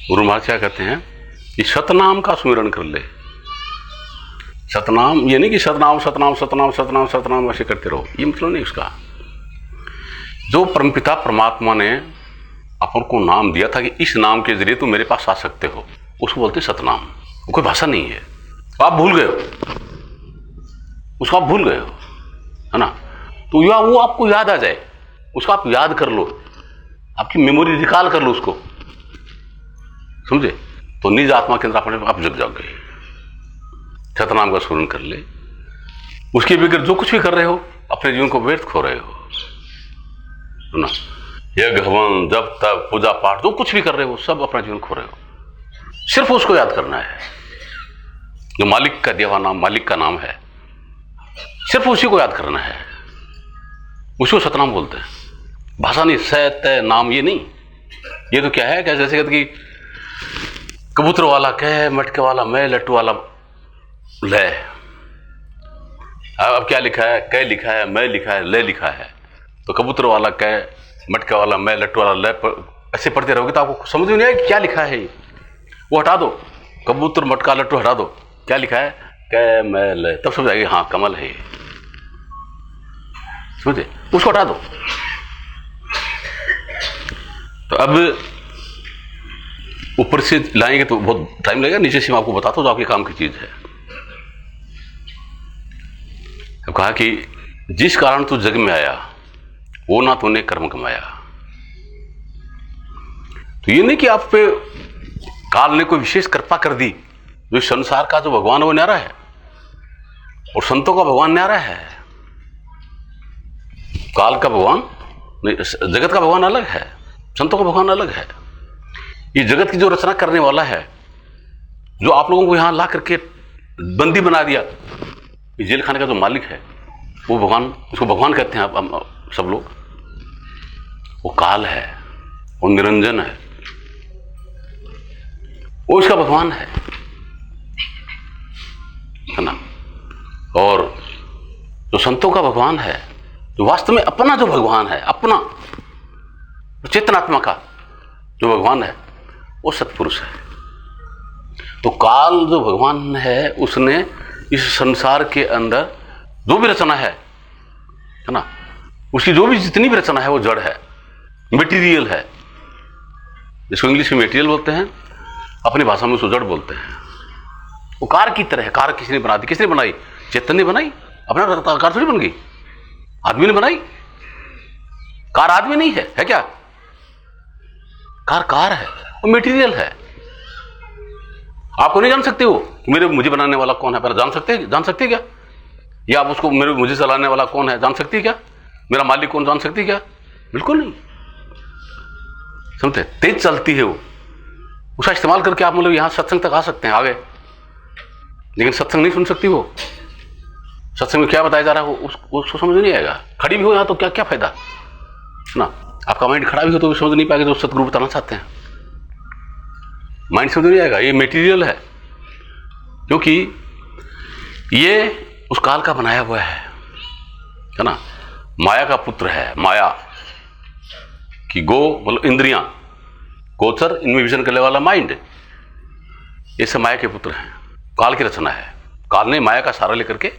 गुरु महाराज क्या कहते हैं कि सतनाम का सुमिरन कर ले। सतनाम ये नहीं कि सतनाम सतनाम सतनाम सतनाम सतनाम ऐसे करते रहो, ये मतलब नहीं उसका। जो परमपिता परमात्मा ने अपन को नाम दिया था कि इस नाम के जरिए तुम मेरे पास आ सकते हो, उसको बोलते सतनाम। वो कोई भाषा नहीं है, आप भूल गए हो उसको, आप भूल गए हो, है ना। तो या वो आपको याद आ जाए, उसको आप याद कर लो, आपकी मेमोरी रिकॉल कर लो उसको, समझे। तो निज आत्मा के अंदर आप जग जाओगे। सतनाम का स्मरण कर ले, उसके बगैर जो कुछ भी कर रहे हो अपने जीवन को व्यर्थ खो रहे हो, है ना। यज्ञ हवन जब तक पूजा पाठ जो कुछ भी कर रहे हो सब अपना जीवन खो रहे हो। सिर्फ उसको याद करना है जो मालिक का दिया हुआ नाम, मालिक का नाम है, सिर्फ उसी को याद करना है। उसको सतनाम बोलते हैं, भाषा नहीं, सत नाम ये नहीं। ये तो क्या है, क्या जैसे कहते कि कबूतर वाला कह, मटके वाला मैं, लट्टू वाला ले। अब क्या लिखा है, कै लिखा है, मैं लिखा है, ले लिखा है। तो कबूतर वाला कै, मटके वाला मैं, लट्टू वाला ले, ऐसे पढ़ते रहोगे तो आपको समझ में नहीं आएगा क्या लिखा है। वो हटा दो, कबूतर मटका लट्टू हटा दो, क्या लिखा है, कै मैं ले, तब समझ आएगी हाँ कमल है, समझे। उसको हटा दो। तो अब ऊपर से लाएंगे तो बहुत टाइम लगेगा, नीचे से मैं आपको बताता हूं जो आपके काम की चीज है। अब कहा कि जिस कारण तू जग में आया वो ना तूने कर्म कमाया। तो ये नहीं कि आप पे काल ने कोई विशेष कृपा कर दी, जो संसार का जो भगवान है वो न्यारा है और संतों का भगवान न्यारा है। काल का भगवान नहीं, जगत का भगवान अलग है, संतों का भगवान अलग है। ये जगत की जो रचना करने वाला है, जो आप लोगों को यहां ला करके बंदी बना दिया, ये जेल खाने का जो मालिक है वो भगवान, उसको भगवान कहते हैं आप सब लोग। वो काल है, वो निरंजन है, वो इसका भगवान है ना। और जो संतों का भगवान है, जो वास्तव में अपना जो भगवान है, अपना चेतनात्मा का जो भगवान है, वो सत्पुरुष है। तो काल जो भगवान है उसने इस संसार के अंदर जो भी रचना है ना, उसकी जो भी जितनी भी रचना है वो जड़ है, मटेरियल है। जिसको इंग्लिश में मटेरियल बोलते हैं, अपनी भाषा में उसको जड़ बोलते हैं। वो कार की तरह है। कार किसने बना दी, किसने बनाई, चेतन ने बनाई, अपना कार थोड़ी बन गई, आदमी ने बनाई। कार आदमी नहीं है, है क्या, कार है, वो मटेरियल है। आपको नहीं जान सकते हो मुझे बनाने वाला कौन है, पहले जान सकते क्या, या आप उसको मुझे चलाने वाला कौन है जान सकती है क्या, मेरा मालिक कौन जान सकती है क्या, बिल्कुल नहीं। समझते, तेज चलती है वो, उसका इस्तेमाल करके आप मतलब यहां सत्संग तक आ सकते हैं, आ गए, लेकिन सत्संग नहीं सुन सकती वो। सत्संग में क्या बताया जा रहा है वो उसको समझ नहीं आएगा। खड़ी भी हो यहां तो क्या क्या फायदा ना, आपका माइंड खड़ा भी हो तो समझ नहीं पाएगा जो सतगुरु बताना चाहते हैं। माइंड समझ नहीं आएगा, ये मटेरियल है, क्योंकि ये उस काल का बनाया हुआ है ना। माया का पुत्र है, माया की गो मतलब इंद्रियां, गोचर इनमें विजन करने वाला माइंड, ये सब माया के पुत्र हैं, काल की रचना है। काल ने माया का सहारा लेकर के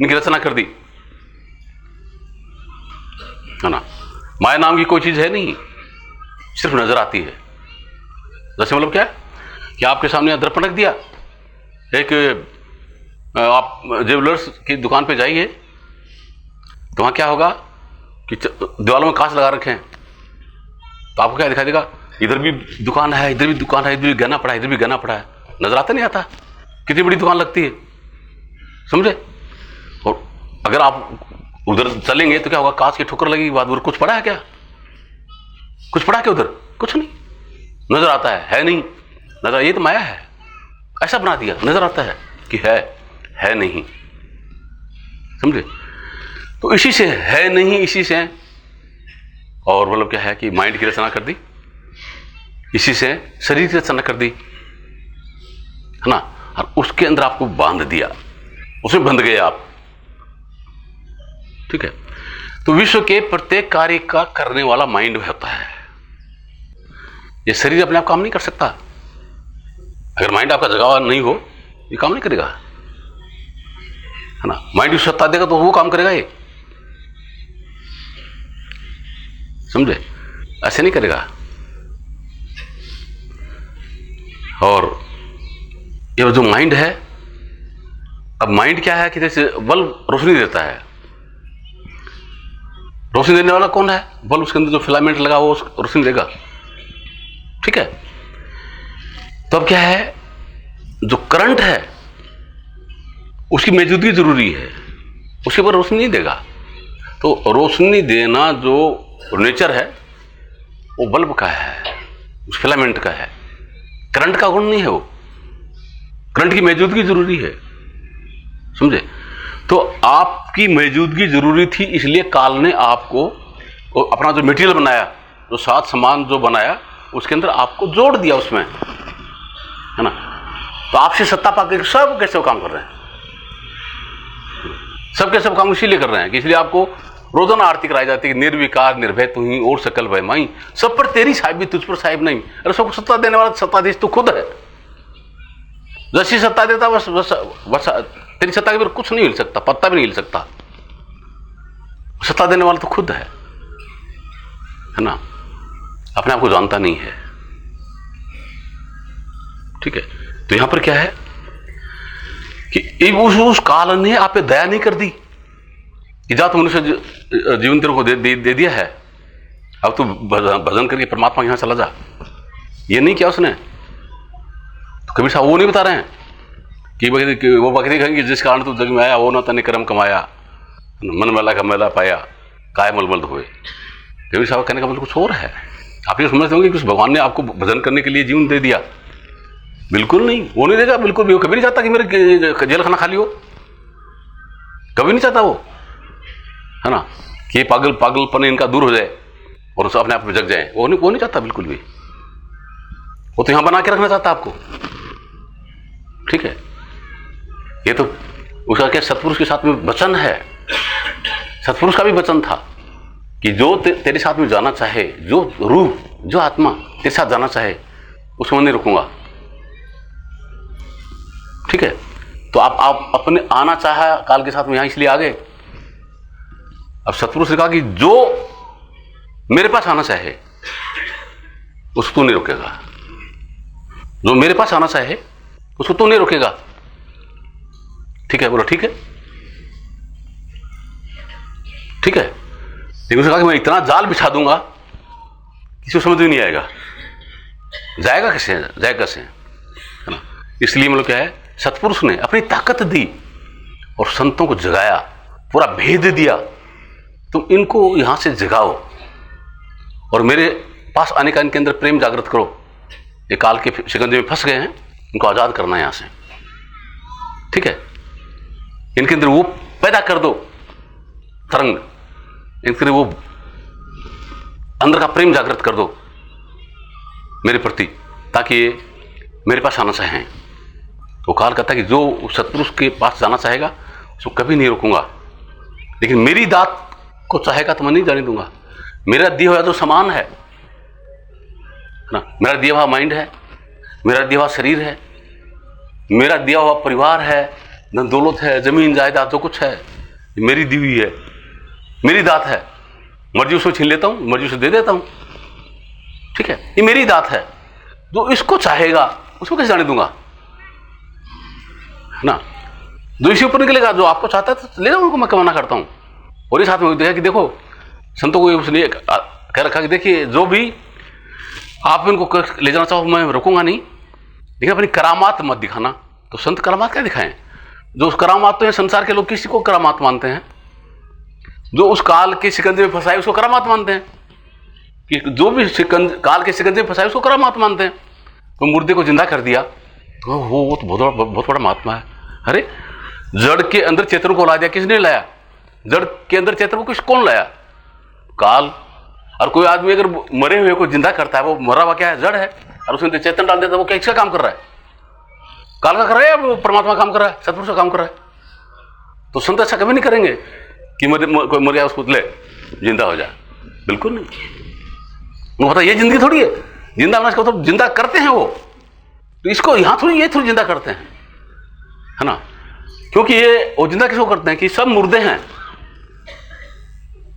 इनकी रचना कर दी, है ना। माया नाम की कोई चीज है नहीं, सिर्फ नजर आती है। जैसे मतलब क्या है कि आपके सामने दर्पण रख दिया, एक आप ज्वेलर्स की दुकान पे जाइए तो वहां क्या होगा कि दीवारों में कांच लगा रखे हैं, तो आपको क्या दिखाई देगा, इधर भी दुकान है, इधर भी दुकान है, इधर भी गहना पड़ा है, इधर भी गहना पड़ा है, नजर आता नहीं आता, कितनी बड़ी दुकान लगती है, समझे। और अगर आप उधर चलेंगे तो क्या होगा, कांच की ठोकर लगेगी, बाद उधर कुछ पड़ा है क्या, कुछ पड़ा क्या उधर, कुछ नहीं नजर आता है नहीं नजर। ये तो माया है, ऐसा बना दिया, नजर आता है कि है नहीं, समझे। तो इसी से है नहीं, इसी से, और मतलब क्या है कि माइंड की रचना कर दी, इसी से शरीर की रचना कर दी, है ना। और उसके अंदर आपको बांध दिया, उसमें बंध गए आप, ठीक है। तो विश्व के प्रत्येक कार्य का करने वाला माइंड होता है। ये शरीर अपने आप काम नहीं कर सकता, अगर माइंड आपका जगा हुआ नहीं हो, ये काम नहीं करेगा, है ना। माइंड उसको सत्ता देगा तो वो काम करेगा, ये समझे, ऐसे नहीं करेगा। और ये जो माइंड है, अब माइंड क्या है कि जैसे बल्ब रोशनी देता है, रोशनी देने वाला कौन है? बल्ब, उसके अंदर जो फिलामेंट लगा वो रोशनी देगा, ठीक है। तो अब क्या है, जो करंट है उसकी मौजूदगी जरूरी है, उसके ऊपर रोशनी नहीं देगा। तो रोशनी देना जो नेचर है वो बल्ब का है, उस फिलामेंट का है, करंट का गुण नहीं है वो। करंट की मौजूदगी जरूरी है, समझे। तो आपकी मौजूदगी जरूरी थी, इसलिए काल ने आपको अपना जो मटेरियल बनाया, जो सात सामान जो बनाया, उसके अंदर आपको जोड़ दिया उसमें, है ना। तो आपसे सत्ता पाकर सब कैसे काम कर रहे हैं, सब के सब काम इसीलिए कर रहे हैं कि इसलिए आपको रोजाना आरती कराई जाती है कि निर्विकार निर्भय तू ही और सकल भय माई, सब पर तेरी साहिब भी तुझ पर साहिब नहीं। अरे सबको सत्ता देने वाला सत्ताधीश तो खुद है, जैसी सत्ता देता बस बस बस तेरी सत्ता के बिना कुछ नहीं हिल सकता, पत्ता भी नहीं हिल सकता। सत्ता देने वाला तो खुद है ना, अपने आप को जानता नहीं है, ठीक है। तो यहां पर क्या है कि उस काल ने आप पे दया नहीं कर दी कि जा तो मनुष्य जीवन तेरे को दे दिया है, अब तू भजन करके परमात्मा यहां चला जा, ये नहीं किया उसने। तो कबीर साहब वो नहीं बता रहे हैं कि वो बकरी कहेंगे जिस कारण तू जग में आया वो ना तने कर्म कमाया, मन मैला का मैला पाया, काय मलमल हुए। कबीर साहब कहने का मतलब कुछ और है। आप ये समझते होंगे कि उस भगवान ने आपको भजन करने के लिए जीवन दे दिया, बिल्कुल नहीं, वो नहीं देगा, बिल्कुल भी। वो कभी नहीं चाहता कि मेरे जेल खाना खाली हो, कभी नहीं चाहता वो, है ना, कि पागलपन इनका दूर हो जाए और उसे अपने आप में जग जाए, वो नहीं चाहता बिल्कुल भी। वो तो यहां बना के रखना चाहता आपको, ठीक है। ये तो उसका क्या सतपुरुष के साथ में वचन है, सतपुरुष का भी वचन था कि जो तेरे साथ में जाना चाहे, जो रूह जो आत्मा तेरे साथ जाना चाहे उसमें नहीं रुकूंगा, ठीक है। तो आप अपने आना चाहा काल के साथ में यहां इसलिए आ गए। अब सतपुरुष ने कहा कि जो मेरे पास आना चाहे उसको तू नहीं रोकेगा, जो मेरे पास आना चाहे उसको तू नहीं रोकेगा, ठीक है। बोलो ठीक है, ठीक है। लेकिन उसने कहा कि मैं इतना जाल बिछा दूंगा किसी को समझ में नहीं आएगा, जाएगा कैसे, है ना। इसलिए मतलब क्या है, सतपुरुष ने अपनी ताकत दी और संतों को जगाया, पूरा भेद दिया, तुम इनको यहां से जगाओ और मेरे पास आने का इनके अंदर प्रेम जागृत करो। ये काल के शिकंजे में फंस गए हैं, इनको आजाद करना है यहां से, ठीक है। इनके अंदर वो पैदा कर दो तरंग, इनके अंदर वो अंदर का प्रेम जागृत कर दो मेरे प्रति, ताकि ये मेरे पास आना चाहें। तो काल कहता है कि जो सतपुरुष के पास जाना चाहेगा उसको कभी नहीं रोकूंगा, लेकिन मेरी दात को चाहेगा तो मैं नहीं जाने दूंगा। मेरा दिया हुआ जो समान है ना, मेरा दिया हुआ माइंड है, मेरा दिया हुआ शरीर है, मेरा दिया हुआ परिवार है, धन दौलत है, जमीन जायदाद जो कुछ है, मेरी दी हुई है, मेरी दात है। मर्जी उसको छीन लेता हूं, मर्जी उसे दे देता हूं, ठीक है। ये मेरी दात है, जो इसको चाहेगा उसको कैसे जाने दूंगा, है ना। जो इसी ऊपर निकलेगा, जो आपको चाहता है तो ले जाओ, उनको मैं कमाना करता हूं। और इस हाथ में देखा कि देखो संतों को उसने कह रखा कि देखिए जो भी आप इनको ले जाना चाहो मैं रोकूंगा नहीं, लेकिन अपनी करामात मत दिखाना। तो संत करामात क्या दिखाएं? जो उस करामात तो है, संसार के लोग किसी को करामात मानते हैं, जो उस काल के शिकंजे में फंसाए उसको करामात मानते हैं, कि जो भी काल के शिकंजे में फंसाए उसको करामात मानते हैं। तो मुर्दे को जिंदा कर दिया तो वो तो बहुत बड़ा महात्मा है। अरे जड़ के अंदर चेतन को ला दिया, किसने लाया? जड़ के अंदर चेतन को कौन लाया? काल। और कोई आदमी अगर मरे हुए को जिंदा करता है, वो मरा हुआ क्या है? जड़ है, और उसमें चेतन डाल देता है, वो क्या इसका काम कर रहा है? काल का कर रहा है या वो परमात्मा काम कर रहा है, सतपुरुष का काम कर रहा है? तो संत ऐसा कभी नहीं करेंगे कि कोई मर गया उसको ले जिंदा हो जाए, बिल्कुल नहीं। वो पता ये जिंदगी थोड़ी है, जिंदा होना इसका तो जिंदा करते हैं वो। तो इसको यहां थोड़ी, ये थोड़ी जिंदा करते हैं, है ना, क्योंकि ये वो जिंदा किसको करते हैं कि सब मुर्दे हैं,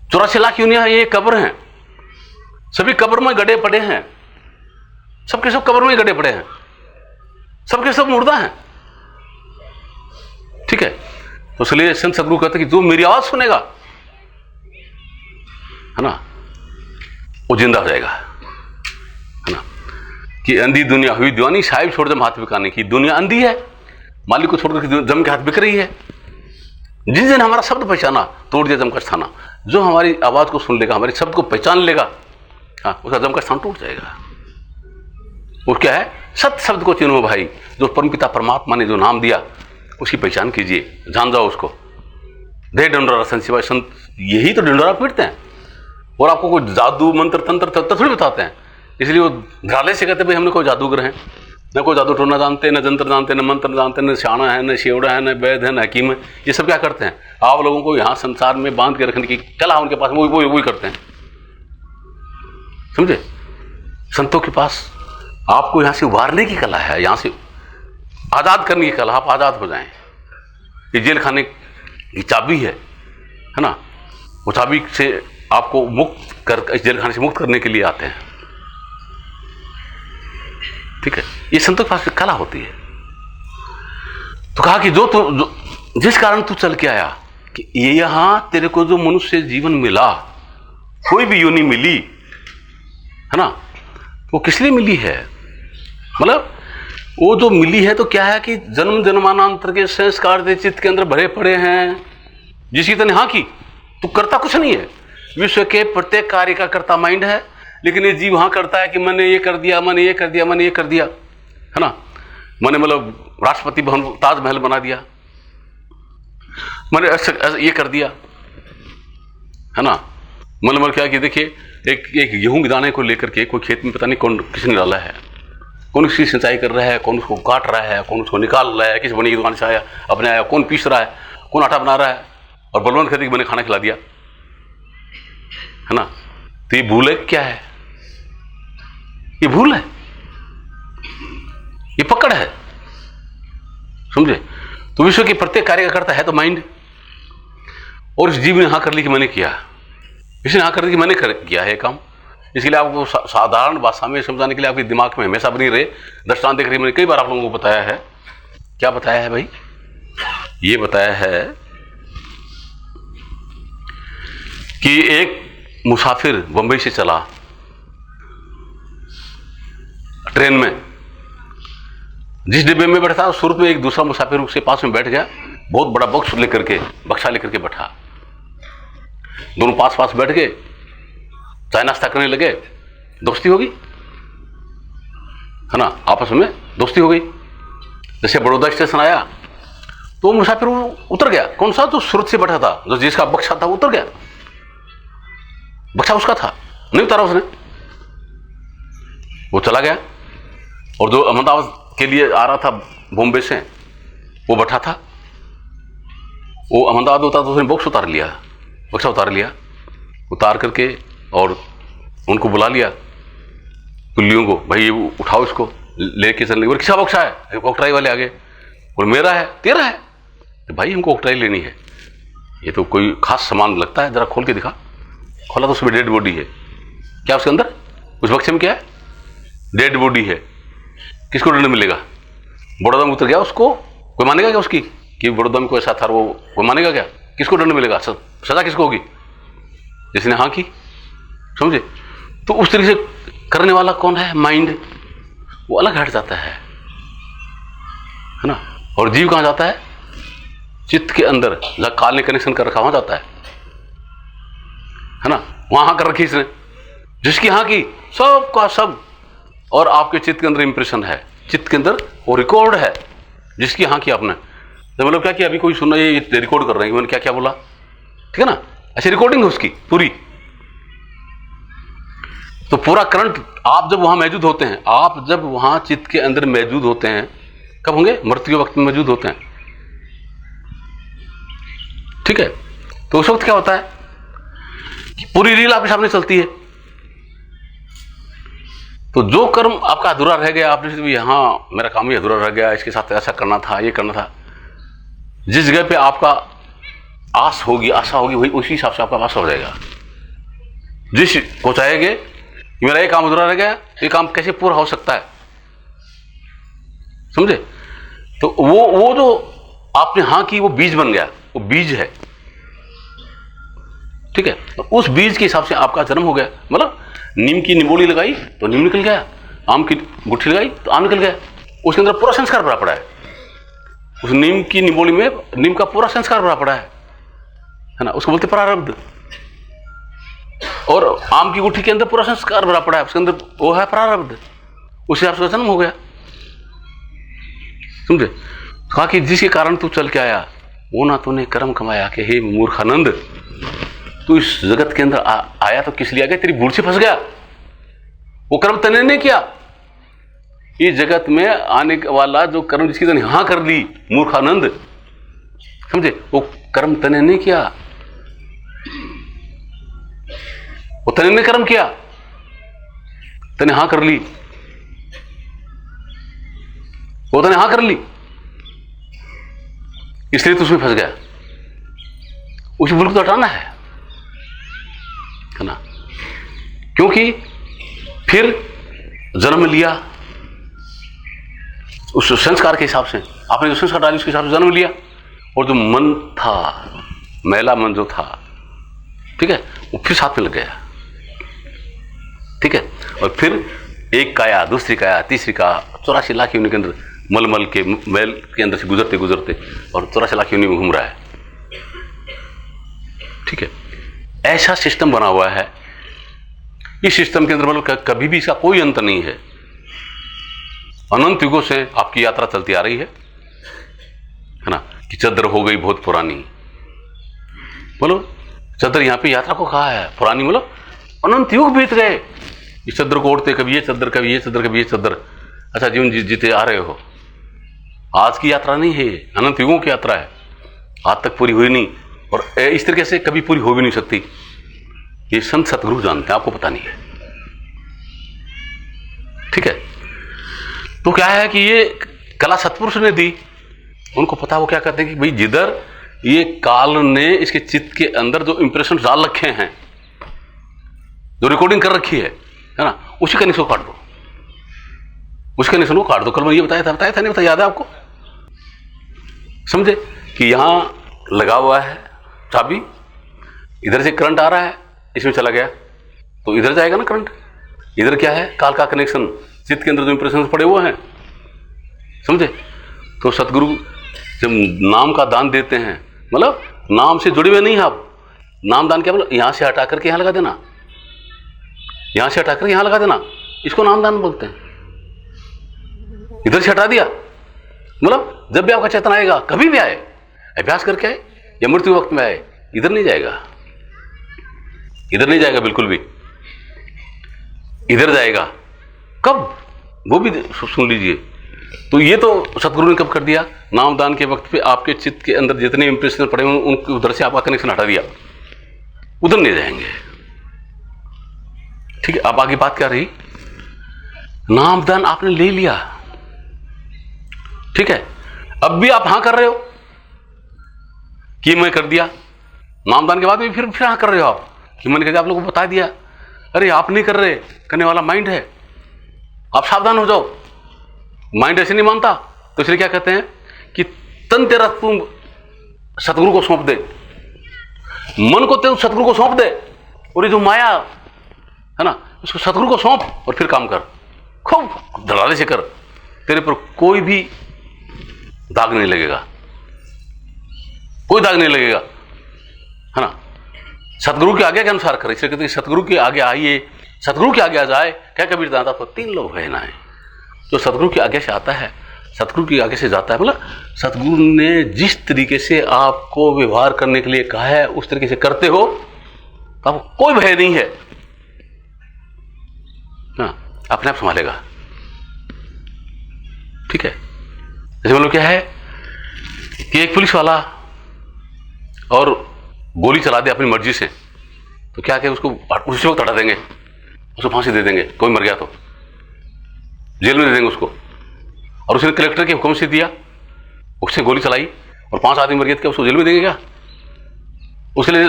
84 लाख यूनिया ये कब्र हैं, सभी कब्र में गड़े पड़े हैं, सबके सब कब्र में गड़े पड़े हैं, सबके सब मुर्दा हैं, ठीक है। तो इसलिए संत सदगुरु कहते हैं कि जो मेरी आवाज सुनेगा, है ना, वो जिंदा हो जाएगा, है ना। कि अंधी दुनिया हुई दीवानी, साहिब छोड़ दे हाथ बिकाने की। दुनिया अंधी है, मालिक को छोड़कर जम के हाथ बिक रही है। जिस दिन हमारा शब्द पहचाना, तोड़ दिया जम का स्थाना। जो हमारी आवाज को सुन लेगा, हमारे शब्द को पहचान लेगा, हाँ, उसका जम का स्थान टूट जाएगा। वो क्या है, सत्य शब्द को चिन्हो भाई, जो परमपिता परमात्मा ने जो नाम दिया उसकी पहचान कीजिए, जान जाओ उसको। दे डंडोरा संत शिवाय, संत यही तो डंडोरा पीटते हैं, और आपको कोई जादू मंत्र तंत्र थोड़ी बताते हैं। इसलिए वो धराले से कहते भाई हमने कोई जादूगर हैं, न कोई जादू टोना जानते, न जंत्र जानते, न मंत्र जानते, न शाना है, न शेवड़ा है, न वैद है, न हकीम है। ये सब क्या करते हैं, आप लोगों को यहाँ संसार में बांध के रखने की कला उनके पास, वही करते हैं, समझे। संतों के पास आपको यहाँ से उभारने की कला है, यहाँ से आजाद करने की कला, आप आजाद हो जाएं। ये जेल खाने की चाबी है ना, वो चाबी से आपको मुक्त कर, इस जेल खाने से मुक्त करने के लिए आते हैं, ठीक है। ये संतों के पास कला होती है। तो कहा कि जो जिस कारण तू चल के आया, कि ये यहां तेरे को जो मनुष्य जीवन मिला, कोई भी योनि मिली, है ना, वो किस लिए मिली है, मतलब वो जो मिली है तो क्या है कि जन्म जन्मांतर के संस्कार दे चित्त के अंदर भरे पड़े हैं, जिसकी तने हाँ की तो करता कुछ नहीं है। विश्व के प्रत्येक कार्य का करता माइंड है, लेकिन ये जीव हाँ करता है कि मैंने ये कर दिया, मैंने ये कर दिया, मैंने ये कर दिया, है ना, मैंने मतलब राष्ट्रपति भवन ताजमहल बना दिया, मैंने ये कर दिया, है ना। मतलब क्या कि देखिए एक गेहूं के दाने को लेकर के कोई खेत में पता नहीं कौन किसने डाला है, कौन उसकी सिंचाई कर रहा है, कौन उसको काट रहा है, कौन उसको निकाल रहा है, किस बनी की दुकान से आया अपने आया, कौन पीस रहा है, कौन आटा बना रहा है, और बलवंत कहते कि मैंने खाना खिला दिया, है ना। तो ये भूल है, क्या है, ये भूल है, ये पकड़ है, समझे। तो विश्व के प्रत्येक कार्य का करता है तो माइंड, और इस जीव ने हाँ कर ली कि मैंने किया, इसने हाँ कर दी कि मैंने किया है काम। इसके लिए आपको साधारण भाषा में समझाने के लिए आपके दिमाग में हमेशा बनी रहे दृष्टांत देख रही। मैंने कई बार आप लोगों को बताया है, क्या बताया है भाई, ये बताया है कि एक मुसाफिर बंबई से चला ट्रेन में, जिस डिब्बे में बैठा था शुरू में एक दूसरा मुसाफिर उसके पास में बैठ गया, बहुत बड़ा बक्सा लेकर के बैठा। दोनों पास पास बैठ गए, चाय नाश्ता करने लगे, दोस्ती होगी, है ना, आपस में दोस्ती हो गई। जैसे बड़ौदा स्टेशन आया तो मुसाफिर उतर गया, कौन सा, तो सूरत से बैठा था, जो जिसका बक्सा था वो उतर गया, बक्सा उसका था, नहीं उतारा उसने, वो चला गया। और जो अहमदाबाद के लिए आ रहा था बॉम्बे से, वो बैठा था, वो अहमदाबाद होता तो उसने बक्सा उतार लिया, उतार करके और उनको बुला लिया कुल्लियों को, भाई ये उठाओ इसको लेके चलने। बोले किसका बक्सा है, कोकटाई वाले आगे, बोले मेरा है, तेरा है, तो भाई हमको कोकटाई लेनी है, ये तो कोई खास सामान लगता है, जरा खोल के दिखा। खोला तो उसमें डेड बॉडी है। क्या उसके अंदर, उस बक्से में क्या है, डेड बॉडी है। किसको दंड मिलेगा, बड़ौदा में उतर गया, उसको कोई मानेगा क्या उसकी कि बड़ौदा में कोई ऐसा था, वो कोई मानेगा क्या, किसको दंड मिलेगा, सजा किसको होगी, जिसने हाँ की, समझे। तो उस तरीके से करने वाला कौन है, माइंड, वो अलग हट जाता है ना। और जीव कहां जाता है, चित्त के अंदर, जहां काल ने कनेक्शन कर रखा वहां जाता है ना, वहां हाँ कर रखी इसने, जिसकी हाँ की सब का सब, और आपके चित्त के अंदर इंप्रेशन है, चित्त के अंदर वो रिकॉर्ड है, जिसकी हाँ की आपने। तो मतलब क्या कि अभी कोई सुनना, ये रिकॉर्ड कर रहे हैं मैंने क्या क्या बोला, ठीक है ना, ऐसी रिकॉर्डिंग है उसकी पूरी। तो पूरा करंट आप जब वहां मौजूद होते हैं, आप जब वहां चित्त के अंदर मौजूद होते हैं, कब होंगे, मृत्यु के वक्त में मौजूद होते हैं, ठीक है। तो उस वक्त क्या होता है कि पूरी रील आपके सामने चलती है, तो जो कर्म आपका अधूरा रह गया, आपने भी हाँ मेरा काम ही अधूरा रह गया, इसके साथ ऐसा करना था, ये करना था, जिस जगह पे आपका आस होगी, आशा होगी, वही उसी हिसाब से आपका वास हो जाएगा। जिस को चाहेंगे कि मेरा ये काम अधूरा रह गया, ये काम कैसे पूरा हो सकता है, समझे? तो वो जो आपने हाँ की, वो बीज बन गया, वो बीज है, ठीक है? तो उस बीज के हिसाब से आपका जन्म हो गया। मतलब नीम की निबोली लगाई तो नीम निकल गया, आम की गुठली लगाई तो आम निकल गया। उसके अंदर पूरा संस्कार भरा पड़ा है, उस नीम की निबोली में नीम का पूरा संस्कार भरा पड़ा है ना, उसको बोलते प्रारब्ध। और आम की गुठली के अंदर पूरा संस्कार भरा पड़ा है, उसके अंदर वो है प्रारब्ध, उस हिसाब से जन्म हो गया, समझे? कहा कि जिसके कारण तू चल के आया वो ना तूने कर्म कमाया, कि हे मूर्खानंद, तू इस जगत के अंदर आया तो किस लिए आ गया? तेरी भूल से फंस गया, वो कर्म तने नहीं किया। इस जगत में आने वाला जो कर्म जिसकी तने हाँ कर ली, मूर्खानंद, समझे? वो कर्म तने नहीं किया, वो तने ने कर्म किया, तने हाँ कर ली, वो तने हाँ कर ली, इसलिए तू उसमें फंस गया। उस भूल को तो हटाना है ना, क्योंकि फिर जन्म लिया उस संस्कार के हिसाब से, आपने जो संस्कार डाली उसके हिसाब से जन्म लिया, और जो मन था, मैला मन जो था, ठीक है, वो फिर साथ में लग गया, ठीक है? और फिर एक काया, दूसरी काया, तीसरी काया, 84 लाख योनि के अंदर मलमल के मैल के अंदर से गुजरते गुजरते और 84 लाख योनि में घूम रहा है, ठीक है? ऐसा सिस्टम बना हुआ है। इस सिस्टम के अंदर मतलब कभी भी इसका कोई अंत नहीं है, अनंत युगों से आपकी यात्रा चलती आ रही है ना, कि चद्र हो गई बहुत पुरानी। बोलो चद्र यहाँ पे यात्रा को कहा है पुरानी, मतलब अनंत युग बीत गए इस चद्र को ओढ़ते, कभी ये चद्र, कभी ये चद्र, कभी ये चद्र। अच्छा, जीवन जीते आ रहे हो, आज की यात्रा नहीं है, अनंत युगों की यात्रा है, आज तक पूरी हुई नहीं, और इस तरीके से कभी पूरी हो भी नहीं सकती। ये संत सतगुरु जानते हैं, आपको पता नहीं है, ठीक है? तो क्या है कि ये कला सतपुरुष ने दी, उनको पता, वो क्या कहते हैं कि भाई जिधर ये काल ने इसके चित्त के अंदर जो इंप्रेशन डाल रखे हैं, जो रिकॉर्डिंग कर रखी है ना, उसी कंडीशन को काट दो, उसी कंडीशन को काट दो। कल मैंने ये बताया था नहीं बताया, याद है आपको? समझे कि यहां लगा हुआ है चाबी, इधर से करंट आ रहा है, इसमें चला गया तो इधर जाएगा ना करंट। इधर क्या है? काल का कनेक्शन, चित्त के अंदर जो इंप्रेशन पड़े हुए हैं, समझे? तो सतगुरु जब नाम का दान देते हैं, मतलब नाम से जुड़े हुए नहीं हैं आप, नाम दान क्या मतलब? यहां से हटा करके यहां लगा देना, यहां से हटा करके यहां लगा देना, इसको नाम दान बोलते हैं। इधर से हटा दिया, मतलब जब भी आपका चेतन आएगा, कभी भी आए, अभ्यास करके आए या मृत्यु वक्त में आए, इधर नहीं जाएगा, इधर नहीं जाएगा बिल्कुल भी, इधर जाएगा। कब? वो भी सुन लीजिए। तो ये तो सतगुरु ने कब कर दिया? नामदान के वक्त पे आपके चित्त के अंदर जितने इंप्रेशन पड़े हुए उनके उधर से आपका कनेक्शन हटा दिया, उधर नहीं जाएंगे, ठीक है? अब आगे बात क्या रही? नामदान आपने ले लिया, ठीक है? अब भी आप हां कर रहे हो कि मैं कर दिया, नामदान के बाद भी फिर हां कर रहे हो आप कि मैंने कहा, आप लोगों को बता दिया। अरे आप नहीं कर रहे, करने वाला माइंड है, आप सावधान हो जाओ। माइंड ऐसे नहीं मानता, तो इसलिए क्या कहते हैं कि तन तेरा तुम सतगुरु को सौंप दे, मन को तेरे सतगुरु को सौंप दे, और ये जो माया है ना, उसको सतगुरु को सौंप और फिर काम कर, खूब धड़ाले से कर, तेरे पर कोई भी दाग नहीं लगेगा, कोई दाग नहीं लगेगा, है ना? सतगुरु के आगे के अनुसार कर, इसलिए कहते हैं सतगुरु के आगे आइए, सतगुरु के आगे आ जाए। क्या कबीर दादा को 3 लोग है ना है, तो सतगुरु के आगे से आता है, सतगुरु के आगे से जाता है, मतलब सतगुरु ने जिस तरीके से आपको व्यवहार करने के लिए कहा है उस तरीके से करते हो तो आपको कोई भय नहीं है, हाँ, अपने आप संभालेगा, ठीक है? जैसे मतलब क्या है कि एक पुलिस वाला और गोली चला दे अपनी मर्जी से, तो क्या उसको उसी वक्त हटा देंगे, उसको फांसी दे देंगे, कोई मर गया तो, जेल में दे देंगे उसको। और उसने कलेक्टर के हुक्म से दिया, उसने गोली चलाई और 5 आदमी मर गए, क्या उसको जेल में देंगे क्या? उसके लिए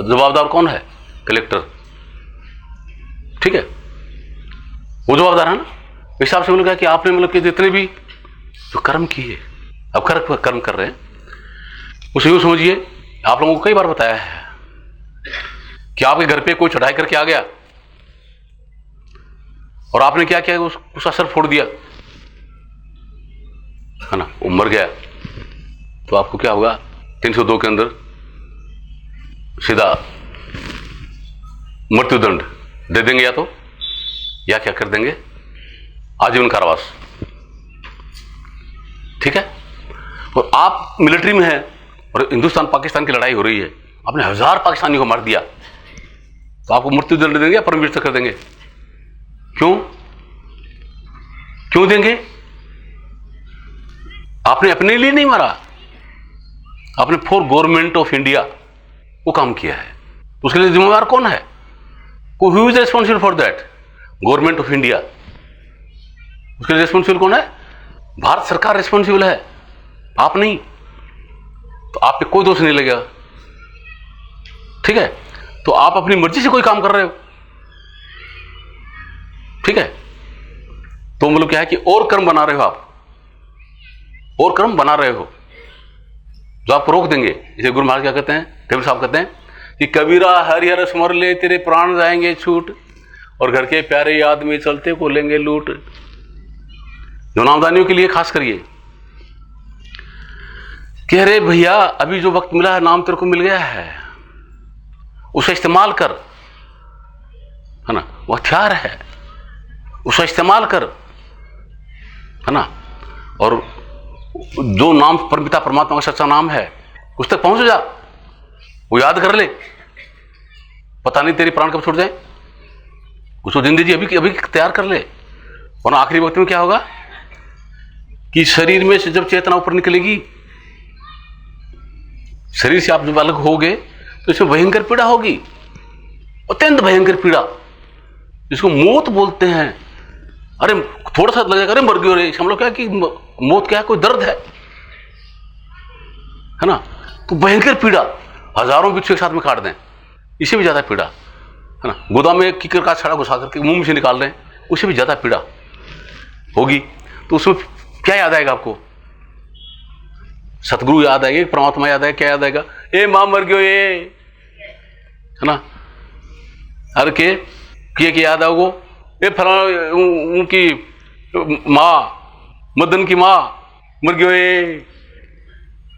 जवाबदार कौन है? कलेक्टर, ठीक है, वो जवाबदार है ना। इस हिसाब से उन्होंने कहा कि आपने मतलब कि जितने भी जो कर्म किए, अब कर्म कर रहे हैं, उसे यूं समझिए, आप लोगों को कई बार बताया है कि आपके घर पे कोई चढ़ाई करके आ गया और आपने क्या किया, उसका सर फोड़ दिया, है ना, वो मर गया, तो आपको क्या होगा? 302 के अंदर सीधा मृत्युदंड दे देंगे, या क्या कर देंगे? आजीवन कारावास, ठीक है। और आप मिलिट्री में हैं और हिंदुस्तान पाकिस्तान की लड़ाई हो रही है, आपने 1000 पाकिस्तानियों को मार दिया, तो आपको मृत्युदंड देंगे या परमवीर चक्र देंगे? क्यों देंगे? आपने अपने लिए नहीं मारा, आपने फॉर गवर्नमेंट ऑफ इंडिया वो काम किया है। उसके लिए जिम्मेवार कौन है? Who is responsible for that? Government of India. उसके लिए रेस्पॉन्सिबल कौन है? भारत सरकार रेस्पॉन्सिबल है, आप नहीं। तो आप पे कोई दोष नहीं लगेगा, ठीक है। तो आप अपनी मर्जी से कोई काम कर रहे हो, ठीक है, तो मतलब क्या है कि और कर्म बना रहे हो आप, और कर्म बना रहे हो जो आपको रोक देंगे। जैसे गुरु महाराज क्या कहते हैं, कबीर साहब कहते हैं कि कबीरा हरिहर स्मर ले तेरे प्राण जाएंगे छूट, और घर के प्यारे याद में चलते को लेंगे लूट। जो नामदानियों के लिए खास करिए कि अरे भैया अभी जो वक्त मिला है, नाम तेरे को मिल गया है, उसे इस्तेमाल कर, है ना, वो हथियार है, उसे इस्तेमाल कर, है ना। और जो नाम परमपिता परमात्मा का सच्चा नाम है उस तक पहुंच जा, वो याद कर ले, पता नहीं तेरी प्राण कब छूट जाए। उसको जिंदगी अभी तैयार कर ले, वरना आखिरी वक्त में क्या होगा कि शरीर में से जब चेतना ऊपर निकलेगी, शरीर से आप जब अलग होगे तो इसमें भयंकर पीड़ा होगी, अत्यंत भयंकर पीड़ा, जिसको मौत बोलते हैं। अरे थोड़ा सा लगेगा, अरे मर गयो रे, हम लोग क्या कि मौत क्या है, कोई दर्द है ना। तो भयंकर पीड़ा, हजारों बिच्छू एक साथ में काट दें, इससे भी ज्यादा पीड़ा, है ना। गोदाम में कीकर का छड़ा घुसा करके मुंह में से निकाल रहे हैं, उससे भी ज्यादा पीड़ा होगी। तो उसमें क्या याद आएगा आपको? सतगुरु याद आएगा, परमात्मा याद आएगा, क्या याद आएगा? ए मां मर गयो ये, है ना। अरे के याद आओगो, ए फला उनकी मां, मदन की मां मर गयो ये,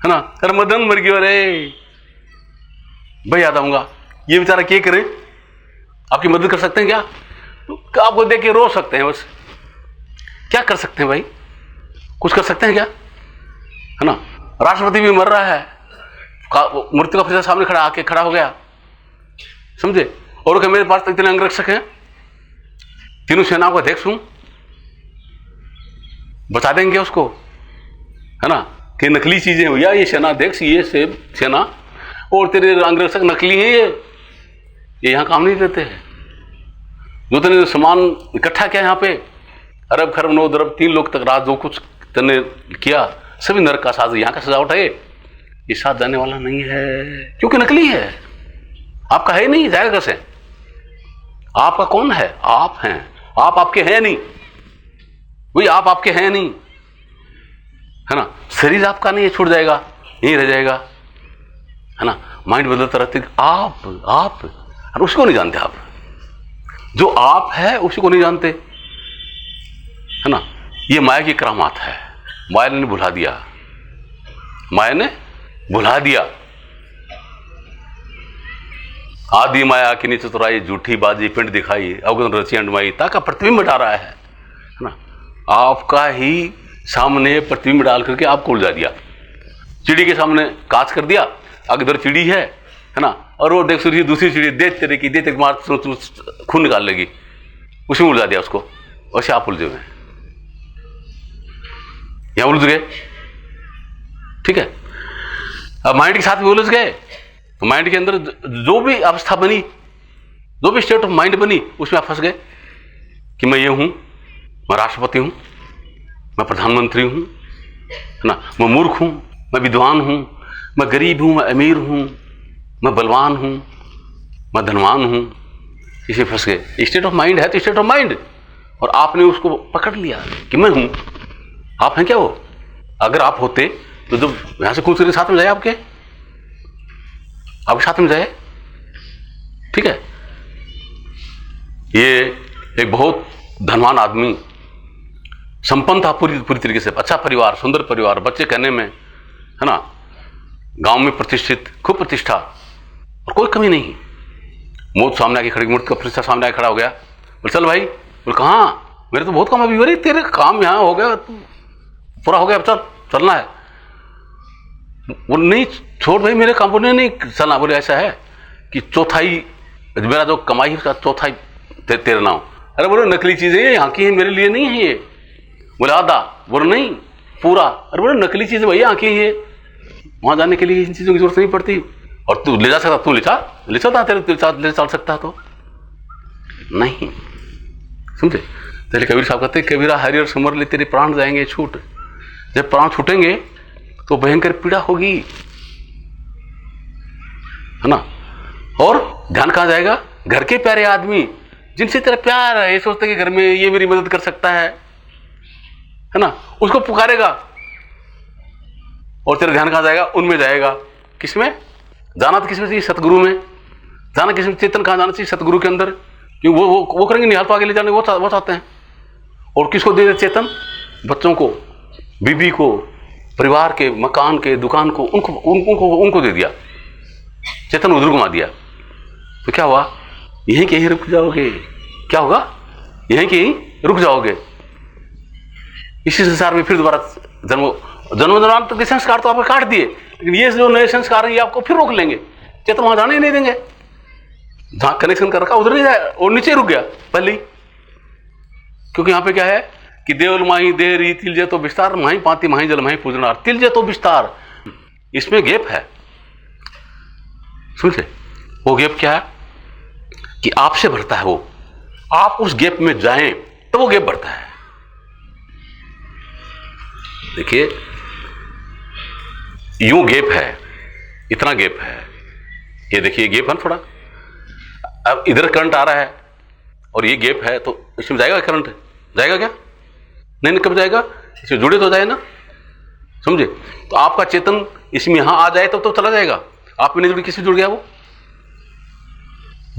है ना। अरे मदन मर गयो रे, भाई याद आऊंगा। ये बेचारा क्या करे, आपकी मदद कर सकते हैं क्या? तो आपको देख के रो सकते हैं, बस क्या कर सकते हैं भाई, कुछ कर सकते हैं क्या, है ना। राष्ट्रपति भी मर रहा है, मृत्यु का फरिश्ता सामने खड़ा हो गया, समझे, और क्या मेरे पास तो इतने अंगरक्षक हैं, तीनों सेनाओं का अध्यक्ष हूं, बता देंगे उसको, है ना, कि नकली चीजें हो, या ये सेना अध्यक्ष, ये सेना और तेरे अंगरक्षक नकली हैं, ये यहां काम नहीं देते हैं। जो तेने सामान इकट्ठा किया यहां पे, अरब खरब 9 अरब 3 लोग तक रात जो कुछ तेने किया, सभी नरक का साज, यहां का सजावट है, ये साथ जाने वाला नहीं है, क्योंकि नकली है, आपका है नहीं, जाएगा कैसे? आपका कौन है? आप हैं, आप आपके हैं नहीं, वही आप आपके हैं नहीं, है ना। शरीर आपका नहीं है, छूट जाएगा, यहीं रह जाएगा, है ना। माइंड बदलता रहता है, आप और उसको नहीं जानते आप, जो आप है उसी को नहीं जानते, है ना। ये माया की करामात है, माया ने भुला दिया, माया ने भुला दिया। आदि माया की नीचे चतुराई, झूठी बाजी पिंड दिखाई, अवगुण रची अंडमाई, ताका प्रतिबिंब हटा रहा है ना। आपका ही सामने प्रतिबिंब डाल करके आपको उलझा दिया, चिड़ी के सामने कांच कर दिया, आगे इधर चिड़ी है ना, और वो देख सूर्य दूसरी चिड़ी देख तेरे की, देख मार खून निकाल लेगी, उसमें उलझा दिया उसको, वैसे आप उलझे हुए हैं, यहां उलझ गए, ठीक है। अब माइंड के साथ भी उलझ गए, तो माइंड के अंदर जो भी अवस्था बनी, जो भी स्टेट ऑफ माइंड बनी, उसमें आप फंस गए कि मैं ये हूं, मैं राष्ट्रपति हूँ, मैं प्रधानमंत्री हूँ, है ना, मैं मूर्ख हूँ, मैं विद्वान हूँ, मैं गरीब हूँ, मैं अमीर हूँ, मैं बलवान हूँ, मैं धनवान हूँ। इसे फंस गए। स्टेट ऑफ माइंड है तो स्टेट ऑफ माइंड, और आपने उसको पकड़ लिया कि मैं हूँ। आप हैं क्या वो? अगर आप होते तो जब यहां से कूद करके साथ में जाए, आपके साथ में जाए। ठीक है, ये एक बहुत धनवान आदमी, संपन्न था पूरी तरीके से, अच्छा परिवार, सुंदर परिवार, बच्चे कहने में, है ना, गांव में प्रतिष्ठित, खूब प्रतिष्ठा और कोई कमी नहीं। मौत सामने आके खड़ी, मौत का फरिश्ता सामने आके खड़ा हो गया। बोले चल भाई। बोले कहाँ? मेरे तो बहुत काम अभी। अरे तेरे काम यहाँ हो गया, पूरा हो गया, अब चल, चलना है। बोले नहीं छोड़ भाई, मेरे काम बोले नहीं चलना। बोले ऐसा है कि चौथाई मेरा जो कमाई है उसका चौथाई तेरा नाम। अरे बोले नकली चीजें यहाँ की है, मेरे लिए नहीं है ये। बोले आधा। बोले नहीं पूरा। अरे बोले नकली चीजें भैया यहाँ की है, वहां जाने के लिए इन चीजों की जरूरत नहीं पड़ती। और तू ले जा सकता, तू ले चलता, तेरे चल सकता तो नहीं। समझे? तेरे कबीर साहब कहते, कबीरा हरिहर सुमर ले तेरे प्राण जाएंगे छूट। जब प्राण छूटेंगे तो भयंकर पीड़ा होगी, है ना। और ध्यान कहां जाएगा? घर के प्यारे आदमी जिनसे तेरा प्यार है, ये सोचते कि घर में ये मेरी मदद कर सकता है ना, उसको पुकारेगा। और तेरा ध्यान कहां जाएगा? उनमें जाएगा। किसमें जाना? तो किसमें चाहिए? सतगुरु में जाना। किसमें? चेतन कहां जाना चाहिए? सतगुरु के अंदर। क्यों? वो करेंगे निहाल, तो आगे ले जाने वो चाहते हैं। और किसको दे दे चेतन? बच्चों को, बीबी को, परिवार के, मकान के, दुकान को, उनको दे दिया। चेतन उधर घुमा दिया तो क्या हुआ? यहीं के यहीं रुक जाओगे। क्या होगा? यहीं के यहीं रुक जाओगे। इसी संसार में फिर दोबारा जन्म के संस्कार तो आपको काट दिए, लेकिन ये जो नए संस्कार हैं ये आपको फिर रोक लेंगे। चेतन वहां जाने ही नहीं देंगे। जहां कनेक्शन कर रखा उधर नहीं जाए, और नीचे रुक गया पहले ही। क्योंकि यहां पे क्या है कि देवल माही देहरी तिलजे तो विस्तार, माही पाती माही जल माही पूजनार, तिलजे तो विस्तार। इसमें गैप है, समझे? वो गैप क्या है कि आपसे भरता है वो। आप उस गैप में जाएं तो वो गैप भरता है। देखिए यूं गैप है, इतना गैप है, ये देखिए गैप है थोड़ा। अब इधर करंट आ रहा है और ये गैप है, तो इसमें जाएगा करंट? जाएगा क्या? नहीं, कब जाएगा? इसमें जुड़े तो जाए ना, समझे? तो आपका चेतन इसमें यहां आ जाए तब तो चला जाएगा। आप में नहीं जुड़, किसमें जुड़ गया वो?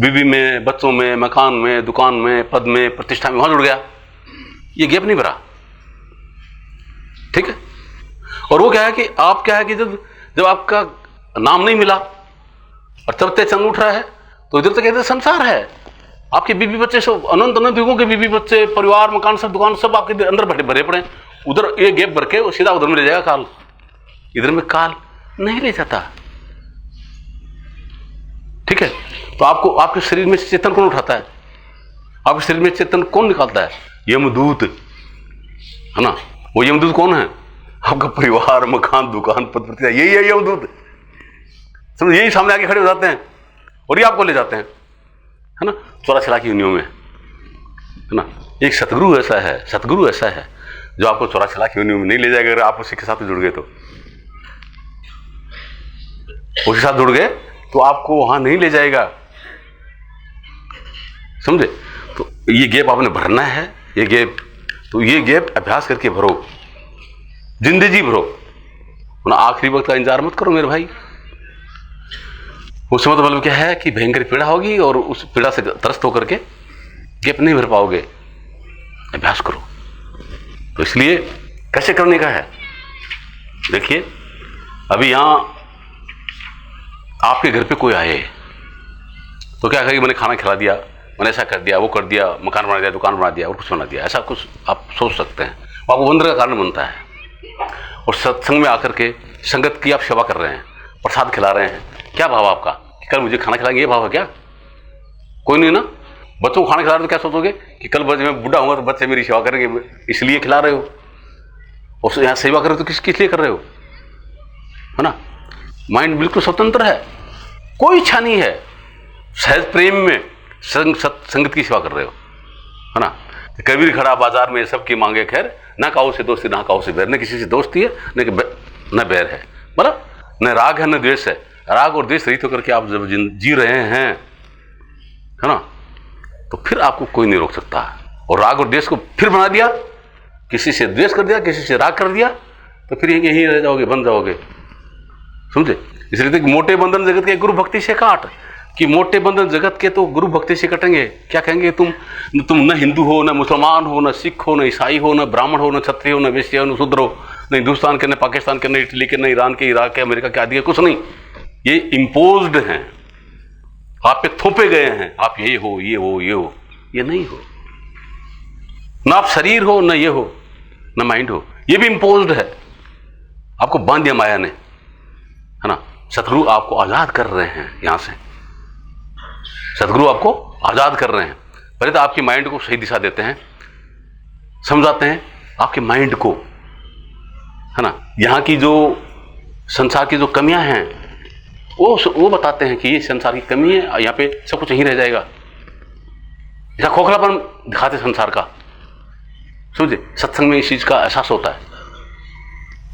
बीवी में, बच्चों में, मकान में, दुकान में, पद में, प्रतिष्ठा में, वहां जुड़ गया। ये गैप नहीं भरा। ठीक है? और वो क्या है कि आप क्या है कि जब आपका नाम नहीं मिला और तब तक चंद उठ रहा है, तो इधर तो कहते संसार है। आपके बीबी बच्चे सब अनंत युगों के बीबी बच्चे, परिवार, मकान, सब दुकान, सब आपके अंदर भरे पड़े। उधर ये गैप भर के सीधा उधर में ले जाएगा काल। इधर में काल नहीं ले जाता। ठीक है? तो आपको, आपके शरीर में चेतन कौन उठाता है? आपके शरीर में चेतन कौन निकालता है? यमदूत, है ना। वो यमदूत कौन है? आपका परिवार, मकान, दुकान, पद प्रतिष्ठा, यही है यमदूत। समझ? यही सामने आके खड़े हो जाते हैं और ये आपको ले जाते हैं, है ना, चौरा चलाकी यूनियों में, है ना। एक सतगुरु ऐसा है, सतगुरु ऐसा है जो आपको चौरा चलाकी यूनियों में नहीं ले जाएगा। अगर आप उसी के साथ जुड़ गए तो, उसके साथ जुड़ गए तो आपको वहां नहीं ले जाएगा, समझे? तो ये गैप आपने भरना है, ये गैप। तो ये गैप अभ्यास करके भरो, जिंदगी भरो, ना आखिरी वक्त का इंतजार मत करो मेरे भाई। उसमें तो मतलब क्या है कि भयंकर पीड़ा होगी और उस पीड़ा से त्रस्त होकर के गैप नहीं भर पाओगे। अभ्यास करो। तो इसलिए कैसे करने का है? देखिए अभी यहां आपके घर पे कोई आए तो क्या कहेगी? मैंने खाना खिला दिया, मैंने ऐसा कर दिया, वो कर दिया, मकान बना दिया, दुकान बना दिया और कुछ बना दिया, ऐसा कुछ आप सोच सकते हैं। वो आपको वंदर का कारण बनता है। और सत्संग में आकर के संगत की आप सेवा कर रहे हैं, प्रसाद खिला रहे हैं, क्या भाव आपका कि कल मुझे खाना खिलाएंगे, ये भाव है क्या? कोई नहीं ना। बच्चों को खाना खिला रहे तो क्या सोचोगे कि कल बच्चे मैं बूढ़ा होऊंगा तो बच्चे मेरी सेवा करेंगे, इसलिए खिला रहे हो। और यहाँ सेवा कर रहे हो तो किस लिए कर रहे हो, है ना। माइंड बिल्कुल स्वतंत्र है, कोई इच्छा नहीं है। सहज प्रेम में संगत की सेवा कर रहे हो, है ना। कबीर खड़ा बाजार में सबकी मांगे खैर, ना काऊ से दोस्ती ना काऊ से बैर। न किसी से दोस्ती है न बैर है, मतलब न राग है न द्वेष है। राग और द्वेष रहित होकर के आप जब जी रहे हैं, है ना, तो फिर आपको कोई नहीं रोक सकता। और राग और द्वेष को फिर बना दिया, किसी से द्वेष कर दिया, किसी से राग कर दिया, तो फिर यहीं रह जाओगे, बन जाओगे, समझे। इसलिए तो मोटे बंधन जगत के गुरु भक्ति से काट, कि मोटे बंधन जगत के तो गुरु भक्ति से कटेंगे। क्या कहेंगे, तुम न हिंदू हो, न मुसलमान हो, न सिख हो, न ईसाई हो, न ब्राह्मण हो, न क्षत्रिय हो, न वैश्य हो, न शूद्र हो, न हिंदुस्तान के, न पाकिस्तान के, न इटली के, न ईरान के, इराक के, अमेरिका के, आदि के, कुछ नहीं। ये इम्पोज्ड हैं, आप पे थोपे गए हैं, आप ये हो, ये हो, ये हो। ये नहीं हो, ना आप शरीर हो, न ये हो, न माइंड हो। ये भी इम्पोज्ड है, आपको बांध दिया माया ने, है ना। सतगुरु आपको आजाद कर रहे हैं, यहां से सतगुरु आपको आजाद कर रहे हैं। पहले तो आपकी माइंड को सही दिशा देते हैं, समझाते हैं आपके माइंड को, है ना। यहाँ की जो संसार की जो कमियां हैं वो बताते हैं कि ये संसार की कमी है, यहाँ पे सब कुछ यहीं रह जाएगा। ऐसा खोखलापन दिखाते संसार का, समझे। सत्संग में इस चीज का एहसास होता है।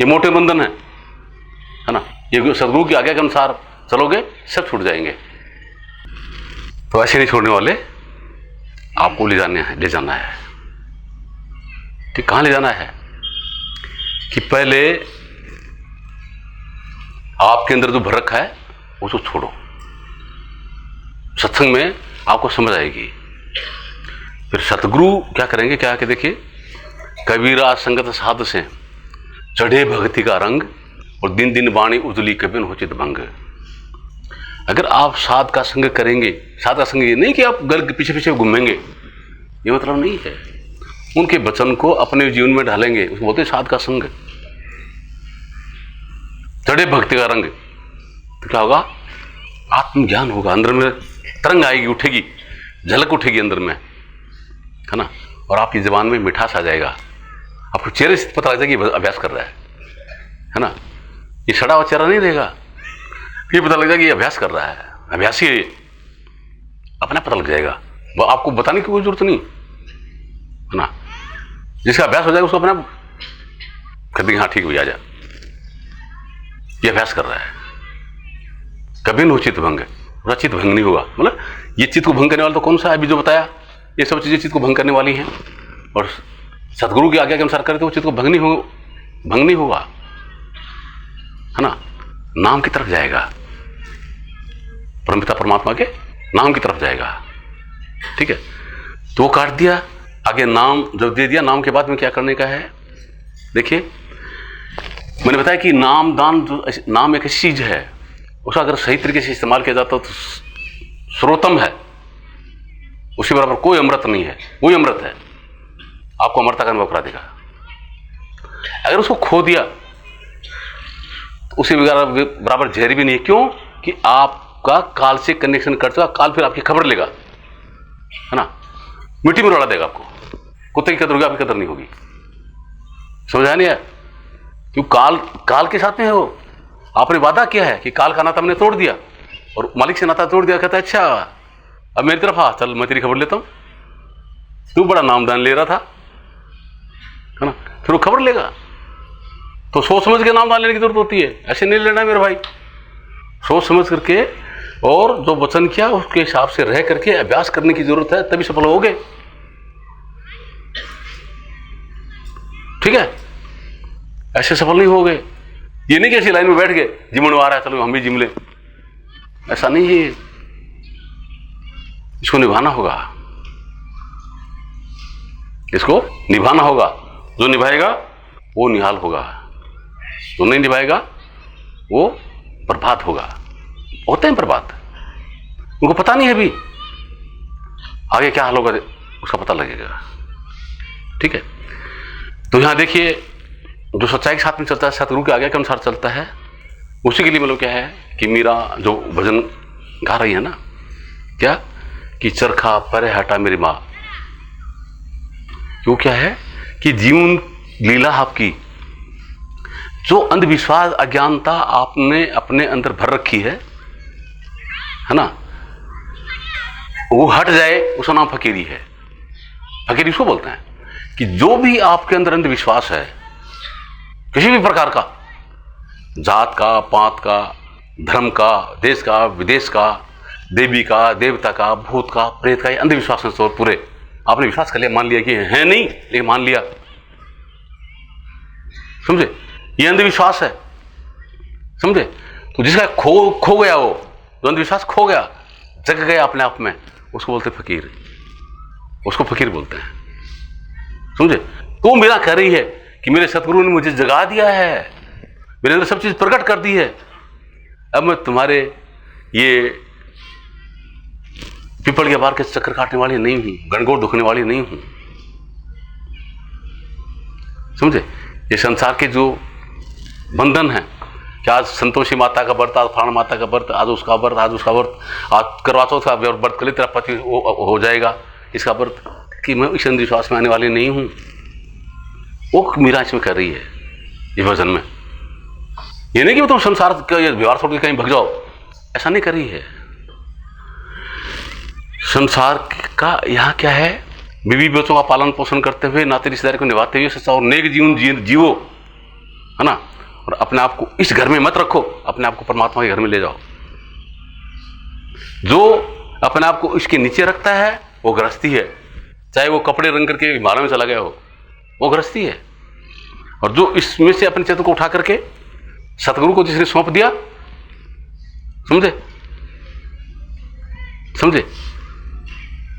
ये मोटे बंधन है ना। ये सदगुरु की आज्ञा के अनुसार चलोगे, सब छूट जाएंगे। तो ऐसे नहीं छोड़ने वाले, आपको ले जाना है। ठीक, कहां ले जाना है कि पहले आपके अंदर जो भर रखा है उसको छोड़ो। सत्संग में आपको समझ आएगी। फिर सतगुरु क्या करेंगे, क्या कि देखिए, कबीरा संगत साध से चढ़े भक्ति का रंग, और दिन दिन वाणी उजली कबिन हो चित भंग। अगर आप साध का संग करेंगे, साध का संग ये नहीं कि आप गल के पीछे पीछे घूमेंगे, ये मतलब नहीं है। उनके वचन को अपने जीवन में ढालेंगे, उसको बोलते हैं साध का संग। चढ़े भक्ति का रंग, तो क्या होगा, आत्मज्ञान होगा, अंदर में तरंग आएगी, उठेगी, झलक उठेगी अंदर में, है ना। और आपकी जबान में मिठास आ जाएगा, आपको चेहरे से पता लग जाएगा कि अभ्यास कर रहा है ना। ये सड़ा हुआ चेहरा नहीं रहेगा, ये पता लग जाएगा कि ये अभ्यास कर रहा है, अभ्यासी है, अपना पता लग जाएगा। वो आपको बताने की कोई जरूरत नहीं, है ना। जिसका अभ्यास हो जाएगा उसको अपना कर देंगे, हाँ ठीक, भी आ जा, ये अभ्यास कर रहा है। कभी नहीं चित्त भंग, पूरा चित्त भंग नहीं होगा। मतलब ये चित्त को भंग करने वाला तो कौन सा है, अभी जो बताया, ये सब चीजें चित्त को भंग करने वाली हैं। और सतगुरु की आज्ञा के अनुसार करे तो वो चित्त को भंग नहीं होगा, है ना। नाम की तरफ जाएगा, परमपिता परमात्मा के नाम की तरफ जाएगा। ठीक है, तो वो काट दिया। आगे नाम जब दे दिया, नाम के बाद में क्या करने का है, देखिए मैंने बताया कि नाम दान, जो नाम एक ऐसी चीज है, उसका अगर सही तरीके से इस्तेमाल किया जाता तो सर्वोत्तम है, उसी बराबर कोई अमृत नहीं है। वही अमृत है, आपको अमरता का अनुभव करा देगा। अगर उसको खो दिया तो उसी बराबर जहर भी नहीं है। क्यों कि आपका काल से कनेक्शन कर चुका, काल फिर आपकी खबर लेगा, है ना, मिट्टी में उड़ा देगा आपको। कुत्ते की कदर होगी, आपकी कदर नहीं होगी। समझा नहीं है, क्यों काल के साथ में है वो। आपने वादा किया है कि काल का नाता हमने तोड़ दिया, और मालिक से नाता तोड़ दिया। कहता है अच्छा अब मेरी तरफ आ, चल मैं तेरी खबर लेता हूं, तू बड़ा नामदान ले रहा था, है ना, फिर वो खबर लेगा। तो सोच समझ के नामदान लेने की जरूरत होती है, ऐसे नहीं लेना मेरे भाई। सोच समझ करके और जो वचन किया उसके हिसाब से रह करके अभ्यास करने की जरूरत है, तभी सफल होगे। ठीक है, ऐसे सफल नहीं होगे। ये नहीं कि ऐसी लाइन में बैठ गए, जिम आ रहा है चलो हम भी जिम ले, ऐसा नहीं है। इसको निभाना होगा, इसको निभाना होगा। जो निभाएगा वो निहाल होगा, जो नहीं निभाएगा वो बर्बाद होगा। होते हैं बर्बाद, उनको पता नहीं है अभी आगे क्या हाल होगा, उसका पता लगेगा। ठीक है, तो यहां देखिए, जो सच्चाई के साथ में चलता है, सतगुरु की आज्ञा के अनुसार चलता है, उसी के लिए मतलब क्या है कि मीरा जो भजन गा रही है ना, क्या कि चरखा परे हटा मेरी माँ, क्यों क्या है कि जीवन लीला आपकी, जो अंधविश्वास अज्ञानता आपने अपने अंदर भर रखी है ना, वो हट जाए, उसका नाम फकीरी है। फकीर इसको बोलते हैं कि जो भी आपके अंदर अंधविश्वास है, किसी भी प्रकार का, जात का, पात का, धर्म का, देश का, विदेश का, देवी का, देवता का, भूत का, प्रेत का, ये अंधविश्वास है पूरे। आपने विश्वास कर लिया, मान लिया कि है नहीं, लेकिन मान लिया, समझे, ये अंधविश्वास है, समझे। तो जिसका खो गया, वो जो अंधविश्वास खो गया, जग गया अपने आप में, उसको बोलते फकीर, उसको फकीर बोलते हैं, समझे। तो मेरा कह रही है कि मेरे सतगुरु ने मुझे जगा दिया है, मेरे अंदर सब चीज प्रकट कर दी है, अब मैं तुम्हारे ये पीपल के बार के चक्कर काटने वाली नहीं हूं, गणगोर दुखने वाली नहीं हूं, समझे। ये संसार के जो बंधन है कि आज संतोषी माता का व्रत, आज फलाना माता का व्रत, आज उसका व्रत, आज उसका व्रत, आज करवा चौथ का व्रत कर ले, तेरा पति हो जाएगा, इसका व्रत, कि मैं इस अंधविश्वास में आने वाली नहीं हूं। वो मीरा इसमें कर रही है ये भजन में। ये नहीं कि तुम संसार का व्यवहार छोड़ के कहीं भग जाओ, ऐसा नहीं कर रही है। संसार का यहाँ क्या है, बीवी बच्चों का पालन पोषण करते हुए, नाते रिश्तेदारी को निभाते हुए सच्चा और नेक जीवन जीवो, है ना। और अपने आप को इस घर में मत रखो, अपने आप को परमात्मा के घर में ले जाओ। जो अपने आप को इसके नीचे रखता है वो गृहस्थी है, चाहे वो कपड़े रंग करके हिमालय में चला गया हो, वो गृहस्थी है। और जो इसमें से अपने चित्त को उठा करके सतगुरु को जिसने सौंप दिया, समझे, समझे,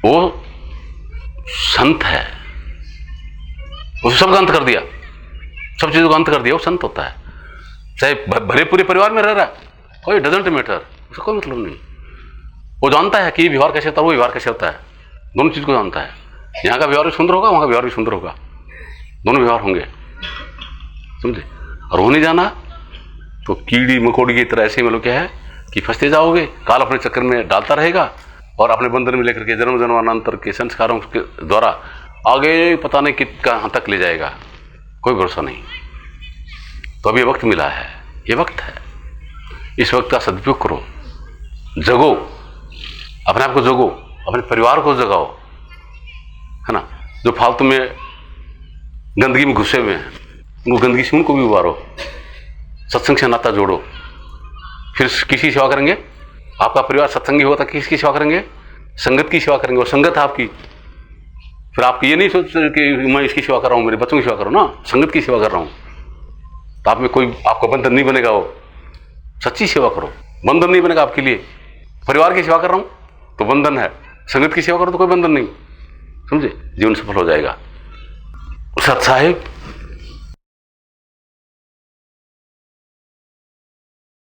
वो संत है। उसे सब अंत कर दिया, सब चीजों का अंत कर दिया, वो संत होता है। चाहे भरे पूरे परिवार में रह रहा है, कोई डजंट मैटर, उसका कोई मतलब नहीं। वो जानता है कि व्यवहार कैसे होता है, वो व्यवहार कैसे होता है, दोनों चीज को जानता है। यहाँ का व्यवहार भी सुंदर होगा, वहां का व्यवहार भी सुंदर होगा, दोनों व्यवहार होंगे, समझे। और वो नहीं जाना तो कीड़ी मकोड़ी की तरह ऐसे मतलब क्या है कि फंसते जाओगे, काल अपने चक्कर में डालता रहेगा और अपने बंधन में लेकर के जन्म जन्मांतर के संस्कारों के द्वारा आगे पता नहीं कहाँ तक ले जाएगा, कोई भरोसा नहीं। तो अभी वक्त मिला है, ये वक्त है, इस वक्त का सदुपयोग करो, जगो, अपने आप को जगो, अपने परिवार को जगाओ, है ना। जो फालतू में गंदगी में घुसे हुए हैं, उनको गंदगी से उनको भी उबारो, सत्संग से नाता जोड़ो। फिर किसी सेवा करेंगे, आपका परिवार सत्संगी होगा तो किसकी सेवा करेंगे, संगत की सेवा करेंगे, और संगत है आपकी। फिर आप ये नहीं सोच कि मैं इसकी सेवा कर रहा हूँ, मेरे बच्चों की सेवा करो ना, संगत की सेवा कर रहा हूँ, तो आप में कोई आपका बंधन नहीं बनेगा। वो सच्ची सेवा करो, बंधन नहीं बनेगा आपके लिए। परिवार की सेवा कर रहा हूँ तो बंधन है, संगत की सेवा करो तो कोई बंधन नहीं, समझे, जीवन सफल हो जाएगा। सत साहिब